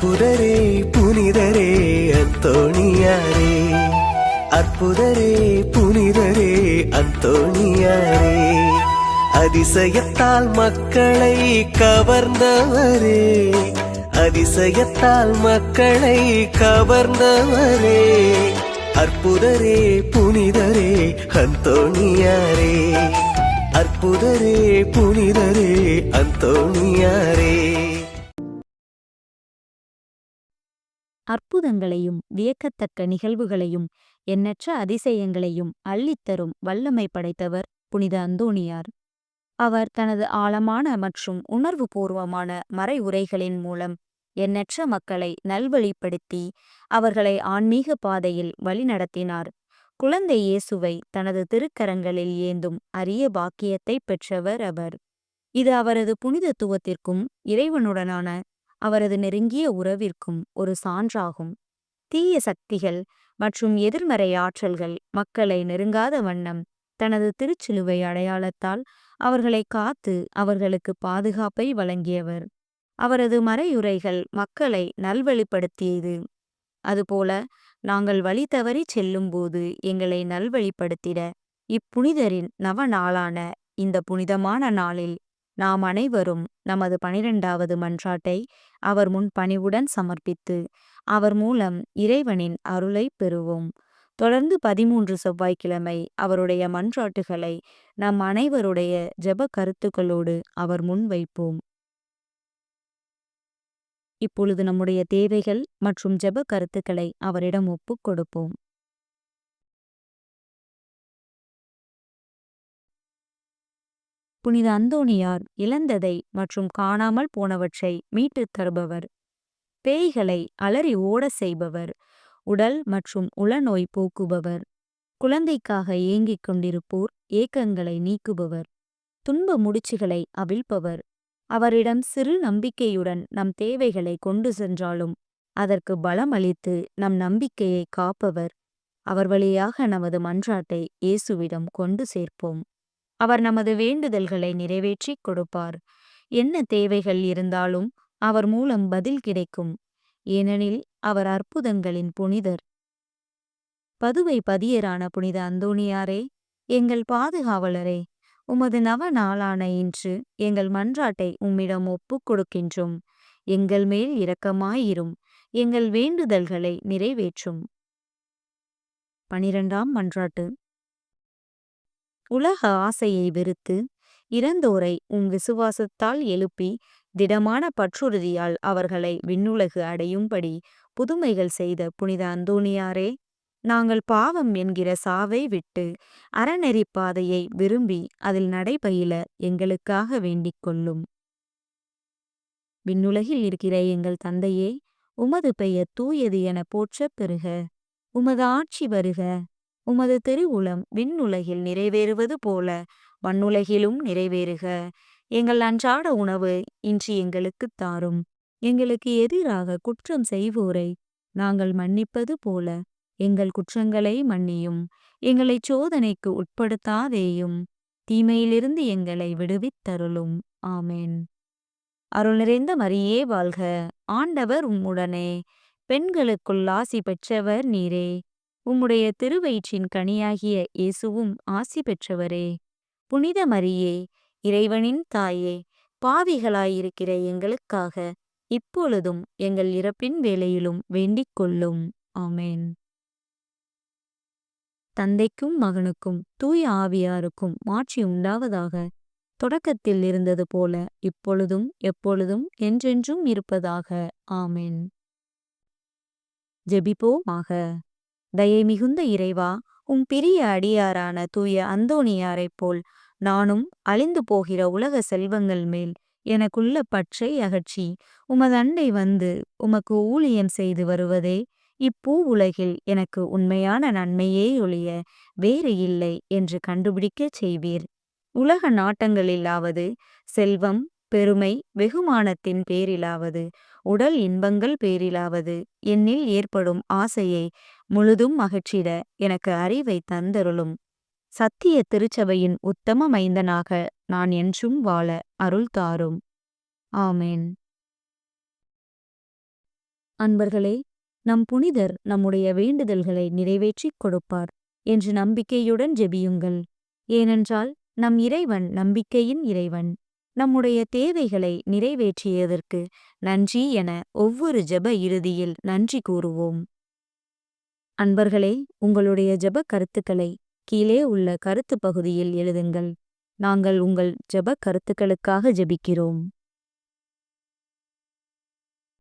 அற்புதரே புனிதரே அந்தோணியாரே, அற்புதரே புனிதரே அந்தோணியாரே, அதிசயத்தால் மக்களை கவர்ந்தவரே, அதிசயத்தால் மக்களை கவர்ந்தவரே, அற்புதரே புனிதரே அந்தோணியாரே, அற்புதரே புனிதரே அந்தோணியாரே. அற்புதங்களையும் வியக்கத்தக்க நிகழ்வுகளையும் எண்ணற்ற அதிசயங்களையும் அள்ளித்தரும் வல்லமை படைத்தவர் புனித அந்தோணியார். அவர் தனது ஆழமான மற்றும் உணர்வுபூர்வமான மறைவுரைகளின் மூலம் எண்ணற்ற மக்களை நல்வழிப்படுத்தி அவர்களை ஆன்மீக பாதையில் வழிநடத்தினார். குழந்தை இயேசுவை தனது திருக்கரங்களில் ஏந்தும் அரிய பாக்கியத்தை பெற்றவர் அவர். இது அவரது புனிதத்துவத்திற்கும் இறைவனுடனான அவரது நெருங்கிய உறவிற்கும் ஒரு சான்றாகும். தீய சக்திகள் மற்றும் எதிர்மறை ஆற்றல்கள் மக்களை நெருங்காத வண்ணம் தனது திருச்சிலுவை அடையாளத்தால் அவர்களை காத்து அவர்களுக்கு பாதுகாப்பை வழங்கியவர். அவரது மறையுரைகள் மக்களை நல்வழிப்படுத்தியது. அதுபோல நாங்கள் வழி தவறி செல்லும்போது எங்களை நல்வழிப்படுத்திட இப்புனிதரின் நவநாளான இந்த புனிதமான நாளில் நாம் அனைவரும் நமது 12வது மன்றாட்டை அவர் முன் பணிவுடன் சமர்ப்பித்து அவர் மூலம் இறைவனின் அருளை பெறுவோம். தொடர்ந்து 13 செவ்வாய்க்கிழமை அவருடைய மன்றாட்டுகளை நம் அனைவருடைய ஜெப கருத்துக்களோடு அவர் முன் வைப்போம். இப்பொழுது நம்முடைய தேவைகள் மற்றும் ஜெப கருத்துக்களை அவரிடம் ஒப்புக் கொடுப்போம். புனித அந்தோணியார் இழந்ததை மற்றும் காணாமல் போனவற்றை மீட்டுத் தருபவர், பேய்களை அலறி ஓட செய்பவர், உடல் மற்றும் உளநோய் போக்குபவர், குழந்தைக்காக ஏங்கிக் கொண்டிருப்போர் ஏக்கங்களை நீக்குபவர், துன்ப முடிச்சுகளை அவிழ்ப்பவர். அவரிடம் சிறு நம்பிக்கையுடன் நம் தேவைகளை கொண்டு சென்றாலும் அதற்கு பலம் அளித்து நம் நம்பிக்கையை காப்பவர். அவர் வழியாக நமது மன்றாட்டை இயேசுவிடம் கொண்டு சேர்ப்போம். அவர் நமது வேண்டுதல்களை நிறைவேற்றிக் கொடுப்பார். என்ன தேவைகள் இருந்தாலும் அவர் மூலம் பதில் கிடைக்கும். ஏனெனில் அவர் அற்புதங்களின் புனிதர். பதுவை பதியரான புனித அந்தோணியாரே, எங்கள் பாதுகாவலரே, உமது நவ நாளான இன்று எங்கள் மன்றாட்டை உம்மிடம் ஒப்புக் கொடுக்கின்றோம். எங்கள் மேல் இரக்கமாயிரும். எங்கள் வேண்டுதல்களை நிறைவேற்றும். 12ஆம் மன்றாட்டு. உலக ஆசையை வெறுத்து இறந்தோரை உம் விசுவாசத்தால் எழுப்பி திடமான பற்றுறுதியால் அவர்களை விண்ணுலகு அடையும்படி புதுமைகள் செய்த புனித அந்தோணியாரே, நாங்கள் பாவம் என்கிற சாவை விட்டு அறநெறி பாதையை விரும்பி அதில் நடைபயில எங்களுக்காக வேண்டிக் கொள்ளும். விண்ணுலகில் இருக்கிற எங்கள் தந்தையே, உமது பெயர் தூயது என போற்றப் பெறுக. உமது ஆட்சி வருக. உமது திருவுளம் விண்ணுலகில் நிறைவேறுவது போல மண்ணுலகிலும் நிறைவேறுக. எங்கள் அன்றாட உணவு இன்று எங்களுக்குத் தாரும். எங்களுக்கு எதிராக குற்றம் செய்வோரை நாங்கள் மன்னிப்பது போல எங்கள் குற்றங்களை மன்னியும். எங்களை சோதனைக்கு உட்படுத்தாதேயும், தீமையிலிருந்து எங்களை விடுவித்தருளும். ஆமென். அருள் நிறைந்த மரியே வாழ்க. ஆண்டவர் உம்முடனே, பெண்களுக்குள் ஆசி பெற்றவர் நீரே. உம்முடைய திருவயிற்றின் கனியாகிய இயேசுவும் ஆசி பெற்றவரே. புனித மரியே, இறைவனின் தாயே, பாவிகளாயிருக்கிற எங்களுக்காக இப்பொழுதும் எங்கள் இறப்பின் வேளையிலும் வேண்டிக் கொள்ளும். ஆமென். தந்தைக்கும் மகனுக்கும் தூய ஆவியாருக்கும் மாட்சி உண்டாவதாக. தொடக்கத்தில் இருந்தது போல இப்பொழுதும் எப்பொழுதும் என்றென்றும் இருப்பதாக. ஆமென். ஜெபிப்போமாக. தயை மிகுந்த இறைவா, உம் பிரிய அடியாரான தூய அந்தோணியாரைப் போல் நானும் அழிந்து போகிற உலக செல்வங்கள் மேல் எனக்குள்ள பற்றை அகற்றி உமது அண்டை வந்து உமக்கு ஊழியம் செய்து வருவதே இப்பூ உலகில் எனக்கு உண்மையான நன்மையே ஒழிய வேறு இல்லை என்று கண்டுபிடிக்கச் செய்வீர். உலக நாட்டங்களிலாவது, செல்வம், பெருமை, வெகுமானத்தின் பேரிலாவது, உடல் இன்பங்கள் பேரிலாவது என்னில் ஏற்படும் ஆசையை முழுதும் அகற்றிட எனக்கு அறிவை தந்தருளும். சத்திய திருச்சபையின் உத்தம மைந்தனாக நான் என்றும் வாழ அருள் தாரும். ஆமென். அன்பர்களே, நம் புனிதர் நம்முடைய வேண்டுதல்களை நிறைவேற்றிக் கொடுப்பார் என்று நம்பிக்கையுடன் ஜெபியுங்கள். ஏனென்றால் நம் இறைவன் நம்பிக்கையின் இறைவன். நம்முடைய தேவைகளை நிறைவேற்றியதற்கு நன்றி என ஒவ்வொரு ஜெப இறுதியில் நன்றி கூறுவோம். அன்பர்களே, உங்களுடைய ஜெப கருத்துக்களை கீழே உள்ள கருத்து பகுதியில் எழுதுங்கள். நாங்கள் உங்கள் ஜெப கருத்துக்களுக்காக ஜெபிக்கிறோம்.